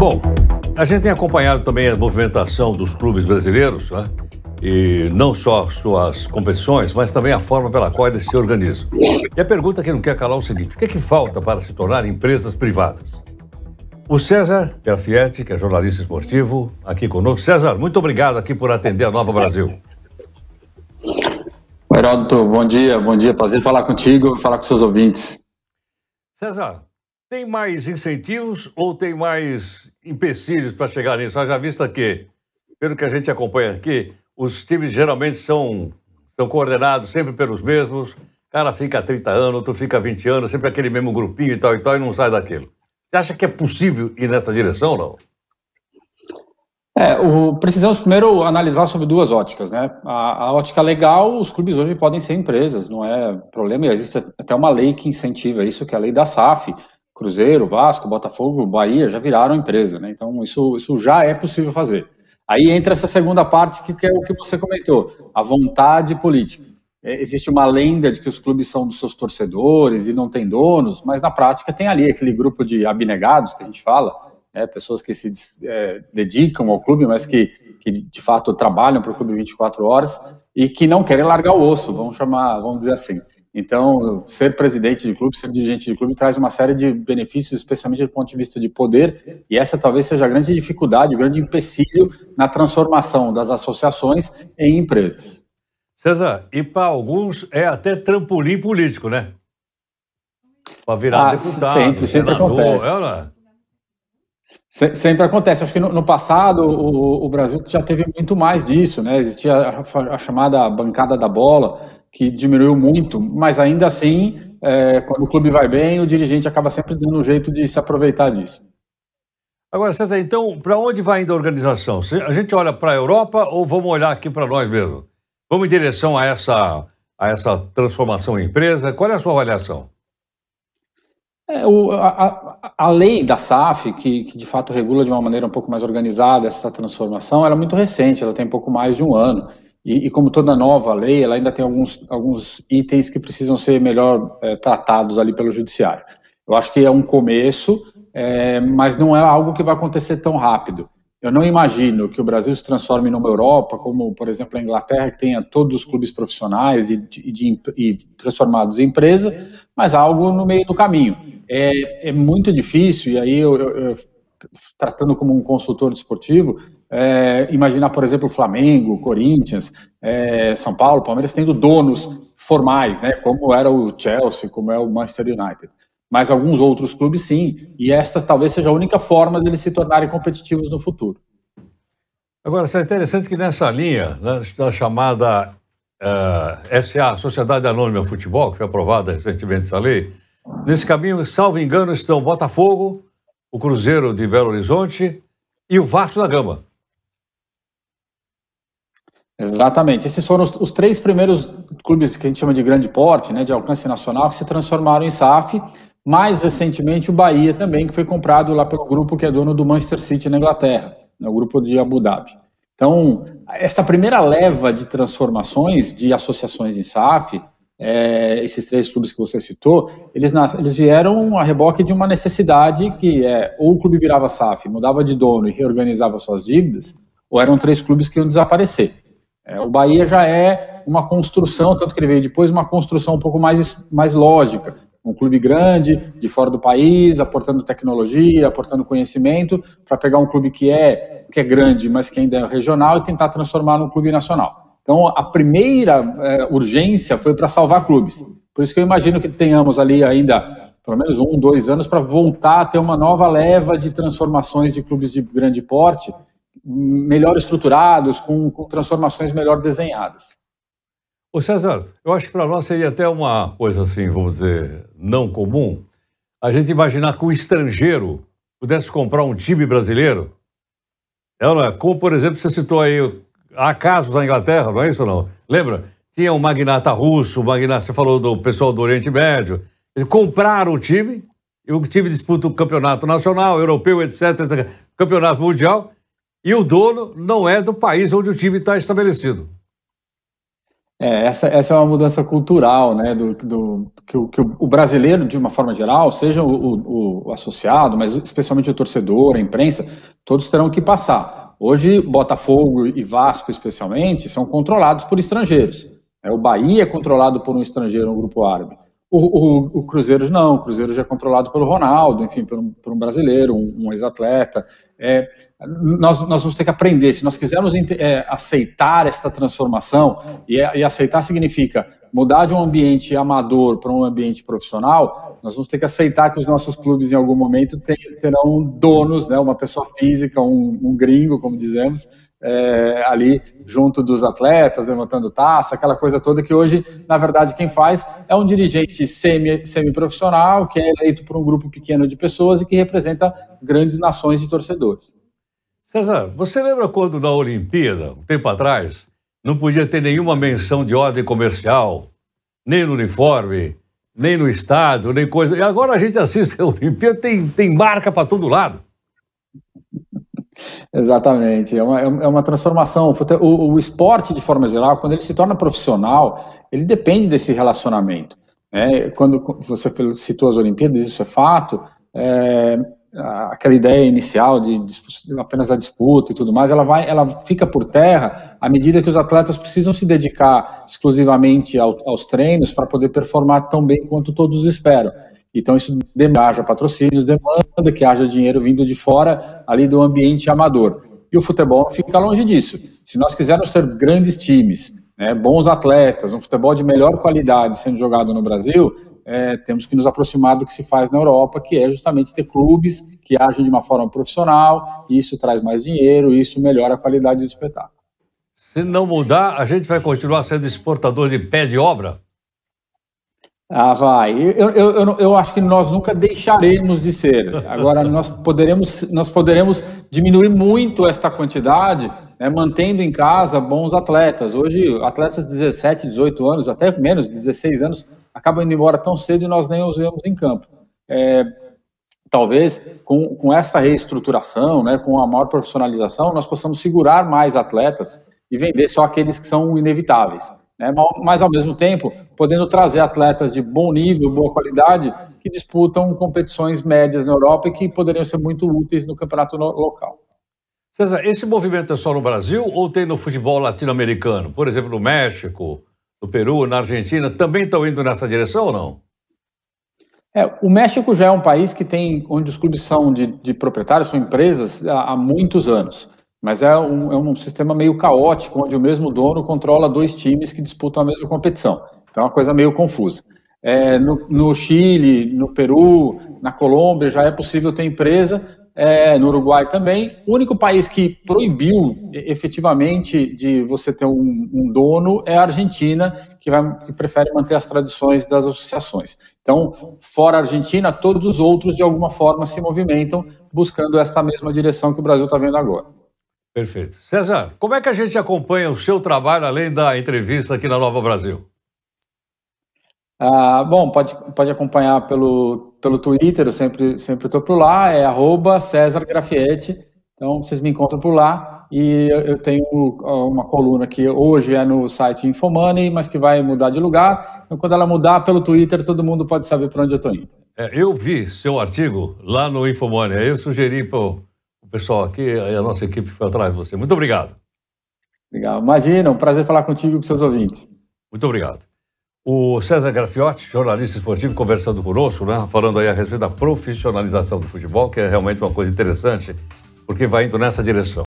Bom, a gente tem acompanhado também a movimentação dos clubes brasileiros, né? E não só suas competições, mas também a forma pela qual eles se organizam. E a pergunta que não quer calar é o seguinte: o que é que falta para se tornar empresas privadas? O César Grafietti, que é jornalista esportivo, aqui conosco. César, muito obrigado aqui por atender a Nova Brasil. Heródoto, bom dia, prazer falar contigo e falar com seus ouvintes. César, tem mais incentivos ou tem mais empecilhos para chegar nisso? Haja vista que, pelo que a gente acompanha aqui, os times geralmente são coordenados sempre pelos mesmos. O cara fica 30 anos, outro fica 20 anos, sempre aquele mesmo grupinho e tal, e não sai daquilo. Você acha que é possível ir nessa direção ou não? Precisamos primeiro analisar sobre duas óticas, né? A ótica legal, os clubes hoje podem ser empresas, não é problema, e existe até uma lei que incentiva isso, que é a lei da SAF. Cruzeiro, Vasco, Botafogo, Bahia já viraram empresa, né? Então isso já é possível fazer. Aí entra essa segunda parte que é o que você comentou, a vontade política. Existe uma lenda de que os clubes são dos seus torcedores e não tem donos, mas na prática tem ali aquele grupo de abnegados que a gente fala, né? Pessoas que se dedicam ao clube, mas que de fato trabalham para o clube 24 horas e que não querem largar o osso, vamos dizer assim. Então, ser presidente de clube, ser dirigente de clube, traz uma série de benefícios, especialmente do ponto de vista de poder, e essa talvez seja a grande dificuldade, o grande empecilho na transformação das associações em empresas. César, e para alguns é até trampolim político, né? Para virar deputado, sempre senador, acontece. Sempre acontece. Acho que no passado o Brasil já teve muito mais disso, né? Existia a chamada bancada da bola, que diminuiu muito, mas ainda assim, quando o clube vai bem, o dirigente acaba sempre dando um jeito de se aproveitar disso. Agora, César, então, para onde vai indo a organização? A gente olha para a Europa ou vamos olhar aqui para nós mesmos? Vamos em direção a essa transformação em empresa? Qual é a sua avaliação? A lei da SAF, que de fato regula de uma maneira um pouco mais organizada essa transformação, ela é muito recente, ela tem pouco mais de um ano. E como toda nova lei, ela ainda tem alguns itens que precisam ser melhor tratados ali pelo judiciário. Eu acho que é um começo, mas não é algo que vai acontecer tão rápido. Eu não imagino que o Brasil se transforme numa Europa, como, por exemplo, a Inglaterra, que tenha todos os clubes profissionais e transformados em empresa, mas algo no meio do caminho. É muito difícil, e aí eu tratando como um consultor desportivo, imaginar, por exemplo, o Flamengo, Corinthians, São Paulo, Palmeiras, tendo donos formais, né, como era o Chelsea, como é o Manchester United. Mas alguns outros clubes sim, e esta talvez seja a única forma deles se tornarem competitivos no futuro. Agora, é interessante que nessa linha, né, da chamada SA, Sociedade Anônima Futebol, que foi aprovada recentemente essa lei, nesse caminho, salvo engano, estão Botafogo, o Cruzeiro de Belo Horizonte e o Vasco da Gama. Exatamente. Esses foram os três primeiros clubes que a gente chama de grande porte, né, de alcance nacional, que se transformaram em SAF. Mais recentemente, o Bahia também, que foi comprado lá pelo grupo que é dono do Manchester City na Inglaterra, né, o grupo de Abu Dhabi. Então, esta primeira leva de transformações de associações em SAF, esses três clubes que você citou, eles vieram a reboque de uma necessidade que ou o clube virava SAF, mudava de dono e reorganizava suas dívidas, ou eram três clubes que iam desaparecer. O Bahia já é uma construção, tanto que ele veio depois, uma construção um pouco mais lógica. Um clube grande, de fora do país, aportando tecnologia, aportando conhecimento, para pegar um clube que é grande, mas que ainda é regional, e tentar transformar num clube nacional. Então, a primeira urgência foi para salvar clubes. Por isso que eu imagino que tenhamos ali ainda, pelo menos 1, 2 anos, para voltar a ter uma nova leva de transformações de clubes de grande porte, melhor estruturados, com transformações melhor desenhadas. Ô César, eu acho que para nós seria até uma coisa assim, vamos dizer, não comum, a gente imaginar que um estrangeiro pudesse comprar um time brasileiro. Como, por exemplo, você citou aí, há casos na Inglaterra, não é isso ou não? Lembra? Tinha um magnata russo, você falou do pessoal do Oriente Médio, eles compraram o time, e o time disputa o campeonato nacional, europeu, etc., campeonato mundial, e o dono não é do país onde o time está estabelecido. Essa é uma mudança cultural, né, que o brasileiro, de uma forma geral, seja o associado, mas especialmente o torcedor, a imprensa, todos terão que passar. Hoje, Botafogo e Vasco, especialmente, são controlados por estrangeiros. O Bahia é controlado por um estrangeiro no Grupo Árabe. O Cruzeiro não, o Cruzeiro já é controlado pelo Ronaldo, enfim, por um brasileiro, um ex-atleta. Nós vamos ter que aprender, se nós quisermos aceitar esta transformação, e aceitar significa mudar de um ambiente amador para um ambiente profissional, nós vamos ter que aceitar que os nossos clubes em algum momento terão donos, né, uma pessoa física, um gringo, como dizemos, ali junto dos atletas, levantando taça, aquela coisa toda que hoje, na verdade, quem faz é um dirigente semi-profissional, que é eleito por um grupo pequeno de pessoas e que representa grandes nações de torcedores. César, você lembra quando na Olimpíada, um tempo atrás, não podia ter nenhuma menção de ordem comercial, nem no uniforme, nem no estádio, nem coisa... E agora a gente assiste a Olimpíada, tem marca para todo lado. Exatamente, é uma transformação. O esporte, de forma geral, quando ele se torna profissional, ele depende desse relacionamento. Quando você citou as Olimpíadas, isso é fato, aquela ideia inicial de apenas a disputa e tudo mais, ela fica por terra à medida que os atletas precisam se dedicar exclusivamente aos treinos para poder performar tão bem quanto todos esperam. Então isso demanda patrocínios, demanda que haja dinheiro vindo de fora ali do ambiente amador. E o futebol fica longe disso. Se nós quisermos ter grandes times, bons atletas, um futebol de melhor qualidade sendo jogado no Brasil, temos que nos aproximar do que se faz na Europa, que é justamente ter clubes que agem de uma forma profissional, e isso traz mais dinheiro, e isso melhora a qualidade do espetáculo. Se não mudar, a gente vai continuar sendo exportador de pé de obra? Vai. Eu acho que nós nunca deixaremos de ser. Agora, nós poderemos diminuir muito esta quantidade, mantendo em casa bons atletas. Hoje, atletas de 17, 18 anos, até menos, 16 anos, acabam indo embora tão cedo e nós nem os vemos em campo. Talvez, com essa reestruturação, com a maior profissionalização, nós possamos segurar mais atletas e vender só aqueles que são inevitáveis. Mas, ao mesmo tempo, podendo trazer atletas de bom nível, boa qualidade, que disputam competições médias na Europa e que poderiam ser muito úteis no campeonato local. César, esse movimento é só no Brasil ou tem no futebol latino-americano? Por exemplo, no México, no Peru, na Argentina, também estão indo nessa direção ou não? O México já é um país que onde os clubes são de proprietários, são empresas há muitos anos. Mas é um sistema meio caótico, onde o mesmo dono controla 2 times que disputam a mesma competição. Então é uma coisa meio confusa. No Chile, no Peru, na Colômbia, já é possível ter empresa, no Uruguai também. O único país que proibiu efetivamente de você ter um dono é a Argentina, que prefere manter as tradições das associações. Então, fora a Argentina, todos os outros, de alguma forma, se movimentam, buscando essa mesma direção que o Brasil está vendo agora. Perfeito. César, como é que a gente acompanha o seu trabalho, além da entrevista aqui na Nova Brasil? Bom, pode acompanhar pelo Twitter, eu sempre estou por lá, @César Grafietti, então vocês me encontram por lá, e eu tenho uma coluna que hoje é no site Infomoney, mas que vai mudar de lugar, então quando ela mudar pelo Twitter, todo mundo pode saber para onde eu estou indo. Eu vi seu artigo lá no Infomoney, aí eu sugeri para o pessoal aqui, a nossa equipe foi atrás de você. Muito obrigado. Legal. Imagina, um prazer falar contigo e com seus ouvintes. Muito obrigado. O César Grafiotti, jornalista esportivo, conversando conosco, falando aí a respeito da profissionalização do futebol, que é realmente uma coisa interessante, porque vai indo nessa direção.